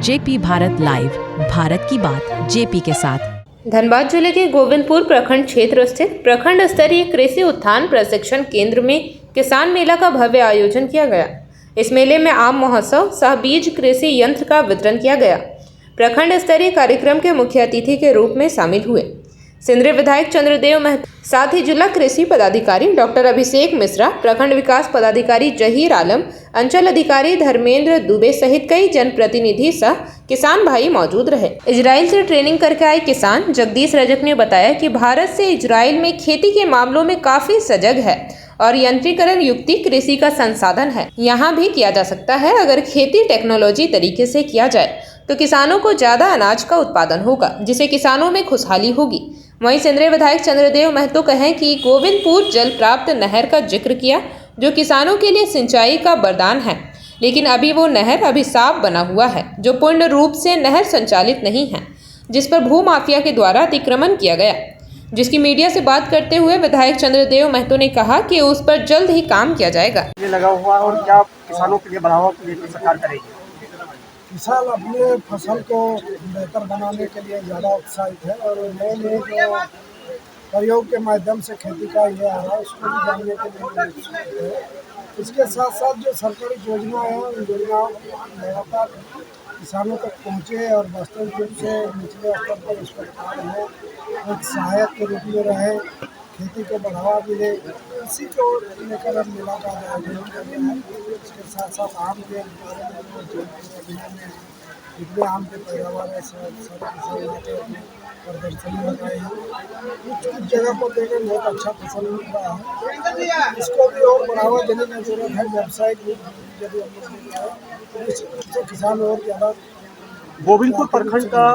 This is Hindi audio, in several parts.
जेपी भारत लाइव, भारत की बात जेपी के साथ। धनबाद जिले के गोविंदपुर प्रखंड क्षेत्र स्थित प्रखंड स्तरीय कृषि उत्थान प्रशिक्षण केंद्र में किसान मेला का भव्य आयोजन किया गया। इस मेले में आम महोत्सव सह बीज कृषि यंत्र का वितरण किया गया। प्रखंड स्तरीय कार्यक्रम के मुख्य अतिथि के रूप में शामिल हुए सिंदरी विधायक चंद्रदेव महतो, साथ ही जिला कृषि पदाधिकारी डॉक्टर अभिषेक मिश्रा, प्रखंड विकास पदाधिकारी जहीर आलम, अंचल अधिकारी धर्मेंद्र दुबे सहित कई जनप्रतिनिधि सह किसान भाई मौजूद रहे। इजराइल से ट्रेनिंग करके आए किसान जगदीश रजक ने बताया कि भारत से इजराइल में खेती के मामलों में काफी सजग है और यंत्रीकरण युक्ति कृषि का संसाधन है। यहाँ भी किया जा सकता है। अगर खेती टेक्नोलॉजी तरीके से किया जाए तो किसानों को ज्यादा अनाज का उत्पादन होगा, जिससे किसानों में खुशहाली होगी। वहीं सिंदरी विधायक चंद्रदेव महतो कहें कि गोविंदपुर जल प्राप्त नहर का जिक्र किया, जो किसानों के लिए सिंचाई का वरदान है, लेकिन अभी वो नहर अभिशाप बना हुआ है, जो पूर्ण रूप से नहर संचालित नहीं है, जिस पर भू माफिया के द्वारा अतिक्रमण किया गया। जिसकी मीडिया से बात करते हुए विधायक चंद्रदेव महतो ने कहा कि उस पर जल्द ही काम किया जाएगा। ये लगा हुआ और क्या किसानों के लिए बढ़ावा के लिए सरकार करेगी? किसान अपने फसल को बेहतर बनाने के लिए ज़्यादा उत्साहित है और नए नए जो प्रयोग के माध्यम से खेती का ये आ रहा है उसको भी जानने के लिए उत्सुक है। इसके साथ साथ जो सरकारी योजना है उन योजनाओं लगातार किसानों तक पहुँचे और वास्तविक रूप से निचले स्तर पर उस पर कार्य है, एक सहायक के रूप में रहे, खेती को बढ़ावा मिले, इसी को लेकर हम मेला का आयोजन कर रहे हैं। इसके साथ साथ आम के बारे में जितने आम के पैदावार है सारे किसान के प्रदर्शनी लगाए हैं। कुछ जगह पर देखें बहुत अच्छा फसल मिल रहा है, इसको भी और बढ़ावा देने की जरूरत है। व्यावसायिक यदि हम लोग देख रहे हैं तो किसान और ज़्यादा। गोविंदपुर प्रखंड का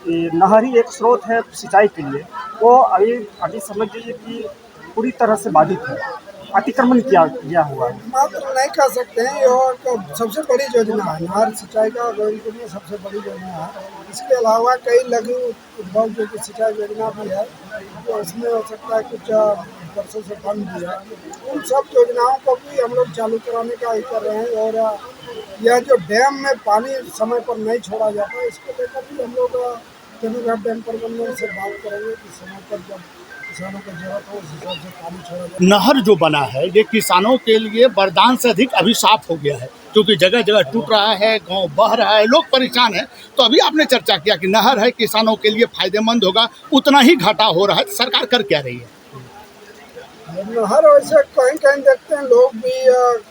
नहरी एक स्रोत है सिंचाई के लिए, वो अभी समझ लीजिए कि पूरी तरह से बाधित है, अतिक्रमण किया हुआ है। मात्र नहीं कह सकते हैं, ये सबसे बड़ी योजना है नहर सिंचाई का गोविंदपुर में सबसे बड़ी योजना है। इसके अलावा कई लघु उद्योग जो कि सिंचाई योजना भी है, तो उसमें हो सकता है कुछ वर्षों से बंद भी है। उन सब योजनाओं को भी हम लोग चालू कराने का ही कर रहे हैं। और यह जो डैम में पानी समय पर नहीं छोड़ा जाता है, इसको लेकर भी हम लोग तेनुघाट डैम प्रबंधन से बात करेंगे कि समय पर जब किसानों को जरूरत हो उस हिसाब से पानी छोड़ा जाए। नहर जो बना है ये किसानों के लिए वरदान से अधिक अभिशाप हो गया है, क्योंकि जगह जगह टूट रहा है, गांव बह रहा है, लोग परेशान हैं। तो अभी आपने चर्चा किया कि नहर है किसानों के लिए फायदेमंद होगा, उतना ही घाटा हो रहा है, तो सरकार कर क्या रही है? नहर वैसे कहीं कहीं देखते हैं लोग भी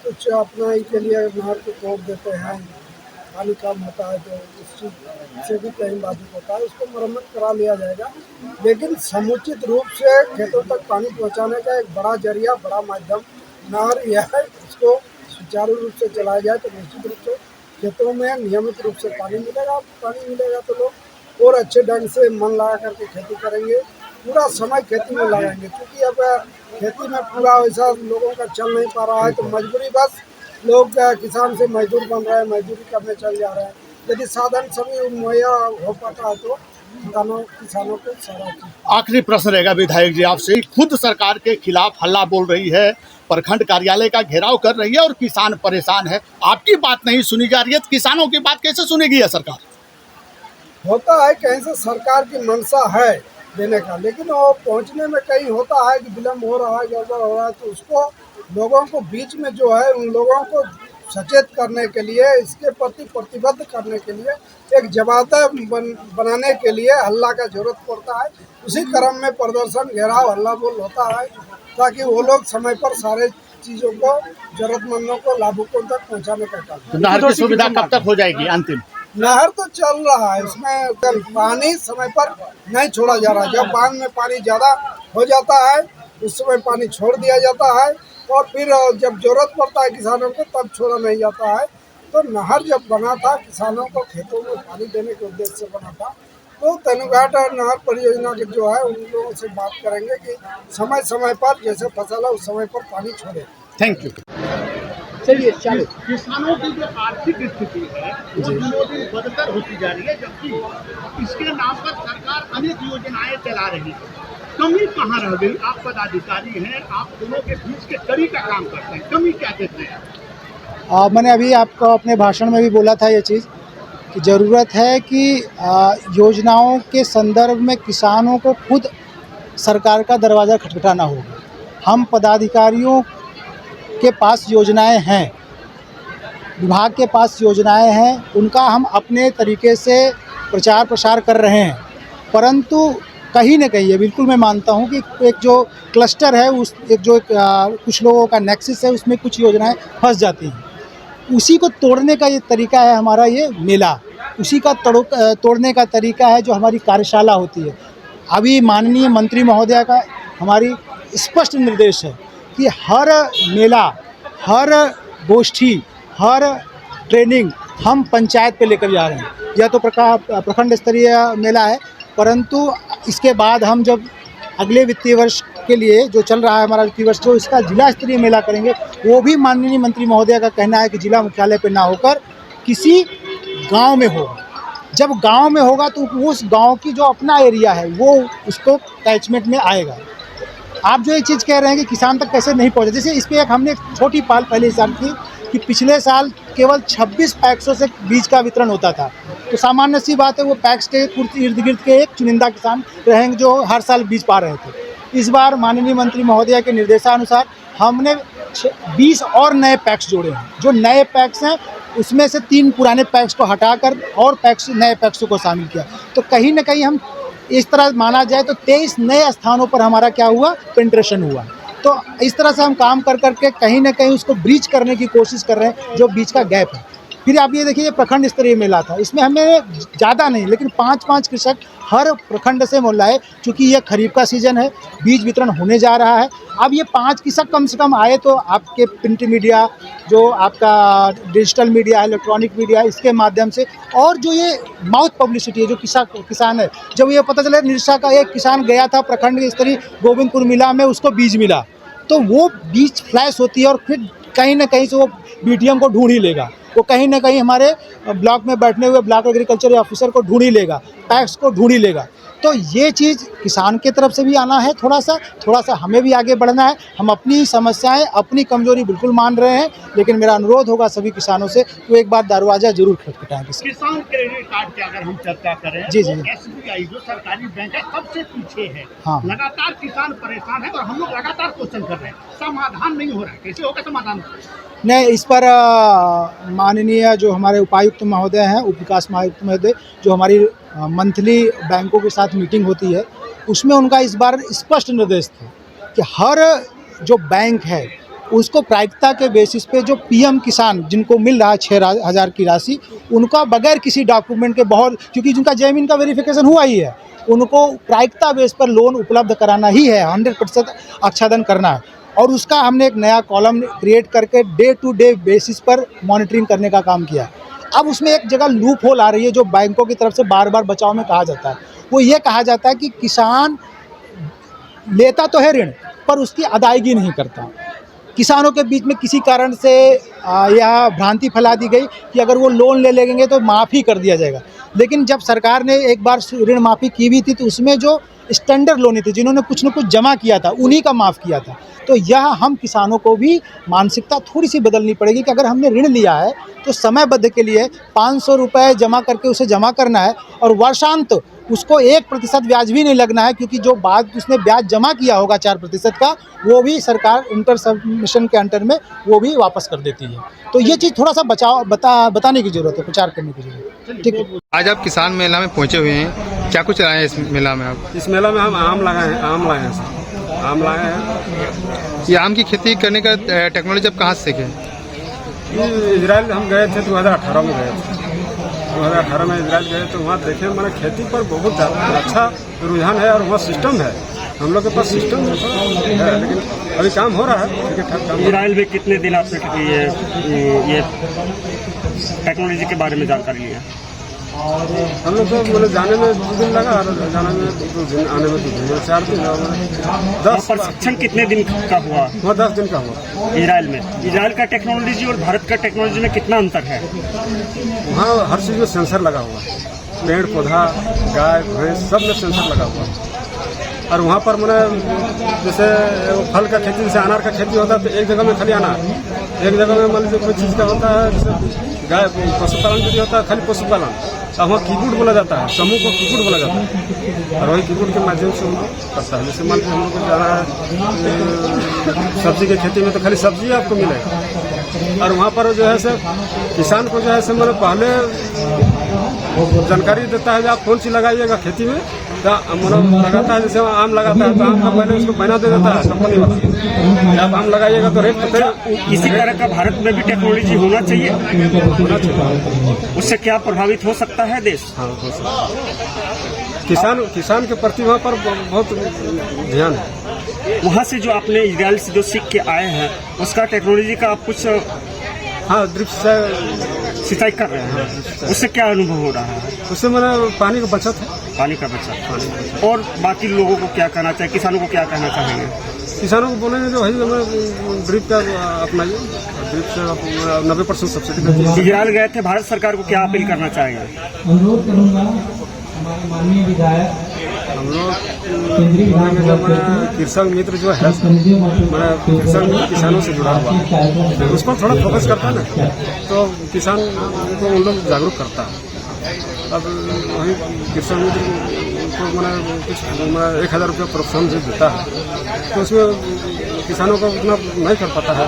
कुछ अपना के लिए नहर को तोड़ देते हैं, पानी कम होता है तो उस चीज़ से भी कहीं बाधित होता है। उसको मरम्मत करा लिया जाएगा, लेकिन समुचित रूप से खेतों तक पानी पहुंचाने का एक बड़ा जरिया, बड़ा माध्यम नहर यह है। इसको सुचारू रूप से चलाया जाए तो निश्चित रूप से खेतों में नियमित रूप से पानी मिलेगा तो लोग और अच्छे ढंग से मन लगा करके खेती करेंगे, पूरा समय खेती में लगाएंगे। क्योंकि अब खेती में पूरा वैसा लोगों का चल नहीं पा रहा है, तो मजबूरी बस लोग किसान से मजदूर बन रहे हैं, मजदूरी करने चल जा रहे हैं। यदि साधन सभी मुहैया हो पाता है तो किसानों को सारा। आखिरी प्रश्न रहेगा विधायक जी आपसे, खुद सरकार के खिलाफ हल्ला बोल रही है, प्रखंड कार्यालय का घेराव कर रही है और किसान परेशान है, आपकी बात नहीं सुनी जा रही है, तो किसानों की बात कैसे सुनेगी यह सरकार? होता है कहीं से सरकार की मंशा है देने का, लेकिन वो पहुंचने में कहीं होता है कि विलम्ब हो रहा है, गड़बड़ हो रहा है, तो उसको लोगों को बीच में जो है उन लोगों को सचेत करने के लिए, इसके प्रति प्रतिबद्ध करने के लिए, एक जमाता बनाने के लिए हल्ला का जरूरत पड़ता है। उसी क्रम में प्रदर्शन, घेराव, हल्ला बोल होता है, ताकि वो लोग समय पर सारे चीज़ों को जरूरतमंदों को लाभुकों तक पहुँचाने का काम। नहर की सुविधा कब तक हो जाएगी अंतिम? नहर तो चल रहा है, उसमें पानी समय पर नहीं छोड़ा जा रहा है। जब बांध में पानी ज़्यादा हो जाता है उस समय पानी छोड़ दिया जाता है, और फिर जब जरूरत पड़ता है किसानों को तब छोड़ा नहीं जाता है। तो नहर जब बना था किसानों को खेतों में पानी देने के उद्देश्य से बना था, तो तेनुघाट और नहर परियोजना के जो है उन लोगों से बात करेंगे कि समय समय पर जैसे फसल है उस समय पर पानी छोड़े। Thank you. चलिए चलो। किसानों की जो आर्थिक स्थिति है वो दिनों दिन बदतर होती जा रही है, जबकि इसके नाम पर सरकार अनेक योजनाएं चला रही है। कमी कहाँ रह गई? आप पदाधिकारी हैं, आप दोनों के बीच के कड़ी का काम करते हैं, कमी क्या देते हैं? मैंने अभी आपको अपने भाषण में भी बोला था ये चीज़ कि ज़रूरत है कि योजनाओं के संदर्भ में किसानों को खुद सरकार का दरवाज़ा खटखटाना होगा। हम पदाधिकारियों के पास योजनाएं हैं, विभाग के पास योजनाएं हैं, उनका हम अपने तरीके से प्रचार प्रसार कर रहे हैं, परंतु कहीं न कहीं ये बिल्कुल मैं मानता हूँ कि एक जो क्लस्टर है, उस एक जो कुछ लोगों का नेक्सस है, उसमें कुछ योजनाएं फंस जाती हैं। उसी को तोड़ने का ये तरीका है हमारा ये मेला, उसी का तोड़ने का तरीका है जो हमारी कार्यशाला होती है। अभी माननीय मंत्री महोदया का हमारी स्पष्ट निर्देश है कि हर मेला, हर गोष्ठी, हर ट्रेनिंग हम पंचायत पे लेकर जा रहे हैं। यह तो प्रखंड स्तरीय मेला है, परंतु इसके बाद हम जब अगले वित्तीय वर्ष के लिए जो चल रहा है हमारा वित्तीय वर्ष, जो इसका जिला स्तरीय मेला करेंगे, वो भी माननीय मंत्री महोदया का कहना है कि जिला मुख्यालय पे ना होकर किसी गांव में होगा। जब गांव में होगा तो उस गांव की जो अपना एरिया है वो उसको कैचमेंट में आएगा। आप जो ये चीज़ कह रहे हैं कि किसान तक कैसे नहीं पहुँचे, जैसे इस पर एक हमने छोटी पहल पहले साल की कि पिछले साल केवल 26 पैक्सों से बीज का वितरण होता था। तो सामान्य सी बात है, वो पैक्स के इर्द गिर्द के एक चुनिंदा किसान रहेंगे जो हर साल बीज पा रहे थे। इस बार माननीय मंत्री महोदया के निर्देशानुसार हमने 20 और नए पैक्स जोड़े हैं। जो नए पैक्स हैं उसमें से 3 पुराने पैक्स को हटाकर और नए पैक्सों को शामिल किया। तो कहीं ना कहीं हम इस तरह माना जाए तो 23 नए स्थानों पर हमारा क्या हुआ, पेंट्रेशन हुआ। तो इस तरह से हम काम कर करके कहीं ना कहीं उसको ब्रीच करने की कोशिश कर रहे हैं, जो बीच का गैप है। फिर आप ये देखिए, ये प्रखंड स्तरीय मेला था, इसमें हमें ज़्यादा नहीं लेकिन 5-5 कृषक हर प्रखंड से मोलाए। चूँकि ये खरीफ का सीज़न है, बीज वितरण होने जा रहा है। अब ये 5 कृषक कम से कम आए तो आपके प्रिंट मीडिया, जो आपका डिजिटल मीडिया, इलेक्ट्रॉनिक मीडिया, इसके माध्यम से, और जो ये माउथ पब्लिसिटी है, जो किसान है, जब ये पता चले निरसा का एक किसान गया था प्रखंड स्तरीय गोविंदपुर मेला में, उसको बीज मिला, तो वो बीज फ्लैश होती है और फिर कहीं ना कहीं से वो बीडीएम को ढूंढ ही लेगा, वो कहीं ना कहीं हमारे ब्लॉक में बैठने हुए ब्लॉक एग्रीकल्चर ऑफिसर को ढूंढ ही लेगा, पैक्स को ढूंढ ही लेगा। तो ये चीज़ किसान की तरफ से भी आना है, थोड़ा सा हमें भी आगे बढ़ना है। हम अपनी समस्याएं, अपनी कमजोरी बिल्कुल मान रहे हैं, लेकिन मेरा अनुरोध होगा सभी किसानों से कि एक बार दरवाजा जरूर खटखटाएं। किसान क्रेडिट कार्ड की अगर हम चर्चा करें, जी तो SBI जो सरकारी बैंक है सबसे पीछे है। हाँ। लगातार किसान परेशान है और हम लोग लगातार क्वेश्चन कर रहे हैं, समाधान नहीं हो रहा है। कैसे होगा समाधान? नहीं, इस पर माननीय जो हमारे उपायुक्त महोदय हैं, उप विकास आयुक्त महोदय, जो हमारी मंथली बैंकों के साथ मीटिंग होती है, उसमें उनका इस बार स्पष्ट निर्देश था कि हर जो बैंक है उसको प्राथमिकता के बेसिस पे जो पीएम किसान जिनको मिल रहा है 6,000 की राशि, उनका बगैर किसी डॉक्यूमेंट के, बहुत क्योंकि जिनका जमीन का वेरिफिकेशन हुआ ही है, उनको प्राथमिकता बेस पर लोन उपलब्ध कराना ही है, 100% आच्छादन करना है। और उसका हमने एक नया कॉलम क्रिएट करके डे टू डे बेसिस पर मॉनिटरिंग करने का काम किया। अब उसमें एक जगह लूप होल आ रही है, जो बैंकों की तरफ से बार बार बचाव में कहा जाता है। वो ये कहा जाता है कि किसान लेता तो है ऋण, पर उसकी अदायगी नहीं करता। किसानों के बीच में किसी कारण से यह भ्रांति फैला दी गई कि अगर वो लोन ले लेंगे तो माफ़ी कर दिया जाएगा। लेकिन जब सरकार ने एक बार ऋण माफ़ी की भी थी, तो उसमें जो स्टैंडर्ड लोन थे, जिन्होंने कुछ न कुछ जमा किया था, उन्हीं का माफ़ किया था। तो यह हम किसानों को भी मानसिकता थोड़ी सी बदलनी पड़ेगी कि अगर हमने ऋण लिया है तो समयबद्ध के लिए 500 रुपये जमा करके उसे जमा करना है, और वर्षांत उसको 1% ब्याज भी नहीं लगना है, क्योंकि जो बाद उसने ब्याज जमा किया होगा 4% का, वो भी सरकार इंटर सबमिशन के अंडर में वो भी वापस कर देती है। तो ये चीज़ थोड़ा सा बताने की ज़रूरत है, प्रचार करने की ज़रूरत है। ठीक है। आज आप किसान मेला में पहुंचे हुए हैं, क्या कुछ लाए हैं इस मेला में आप? इस मेला में हम आम लाए हैं सर, आम लाए हैं। ये आम की खेती करने का टेक्नोलॉजी आप कहाँ से सीखे? इजराइल हम गए थे 2018 में गए थे। 2018 में इजराइल गए तो वहाँ देखे मैंने खेती पर बहुत अच्छा रुझान है, और वहाँ सिस्टम है, हम लोग के पास सिस्टम है, लेकिन अभी काम हो रहा है, ठीक है ठाक काम। इजराइल में कितने दिन आपने ये टेक्नोलॉजी के बारे में जानकारी लिया? हम लोग तो मतलब जाने में 2 दिन लगा, जाने में 2 दिन, आने में 2 दिन, 4 दिन। 10 प्रशिक्षण कितने दिन का हुआ? वहाँ 10 दिन का हुआ इजराइल में। इजराइल का टेक्नोलॉजी और भारत का टेक्नोलॉजी में कितना अंतर है? वहाँ हर चीज़ में सेंसर लगा हुआ है, पेड़ पौधा, गाय भैंस सब में सेंसर लगा हुआ है। और वहाँ पर मैंने जैसे फल का खेती, जैसे अनार का खेती होता है तो एक जगह में खाली अनार, एक जगह में मान लीजिए कोई चीज़ का होता है, जैसे गाय पशुपालन यदि होता है खाली पशुपालन, तो वहाँ कीबोर्ड बोला जाता है, समूह को कीबोर्ड बोला जाता है, और वही कीबोर्ड के माध्यम से हम लोग करता है। जैसे मान लीजिए हम लोग को जाना है सब्जी की खेती में, तो खाली सब्जी आपको मिलेगा, और वहाँ पर जो है सर किसान को जो है सर मतलब पहले जानकारी देता है कि आप कौन सी लगाइएगा खेती में, मतलब लगाता है जैसे आम लगाता है तो आम का पहले उसको बना दे देता है कंपनी वाला, जब आम लगाइएगा तो रेट पता है। इसी तरह का भारत में भी टेक्नोलॉजी होना चाहिए, उससे क्या प्रभावित हो सकता है देश? हाँ, हो सकता है। किसान के प्रति वहाँ पर बहुत ध्यान है। वहाँ से जो आपने इजराइल से जो सीख के आए हैं उसका टेक्नोलॉजी का आप कुछ हाँ ड्रिप से सिंचाई कर रहे हैं, उससे क्या अनुभव हो रहा है? उससे मेरा पानी का बचत है, पानी का बचत। और बाकी लोगों को क्या कहना चाहिए, किसानों को क्या कहना चाहेंगे? किसानों को बोलेंगे जो वही हमें ड्रिप का अपनाइए, ड्रिप से 90% सब्सिडी देती है। इजराइल गए थे, भारत सरकार को क्या अपील करना चाहेंगे? हम लोग जब कृषक मित्र जो है मैं कृषक मित्र किसानों से जुड़ा हुआ है, उस पर थोड़ा फोकस करता है ना, तो किसान को उन लोग जागरूक करता है। अब वही कृषक मित्र को मैंने कुछ 1000 रुपया प्रोत्साहन जो देता है, तो उसमें किसानों को उतना नहीं कर पाता है,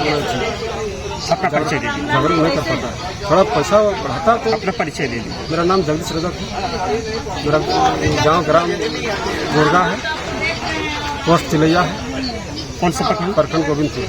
अपना परिचय दे दीजिए। जागरूक नहीं कर पाता है, थोड़ा पैसा बढ़ाता तो। अपना परिचय दे दीजिए। मेरा नाम जगदीश रजक है, मेरा गांव ग्राम गोरगा है, पोस्ट चिलैया है, कौन सा प्रखंड? प्रखंड गोविंदपुर।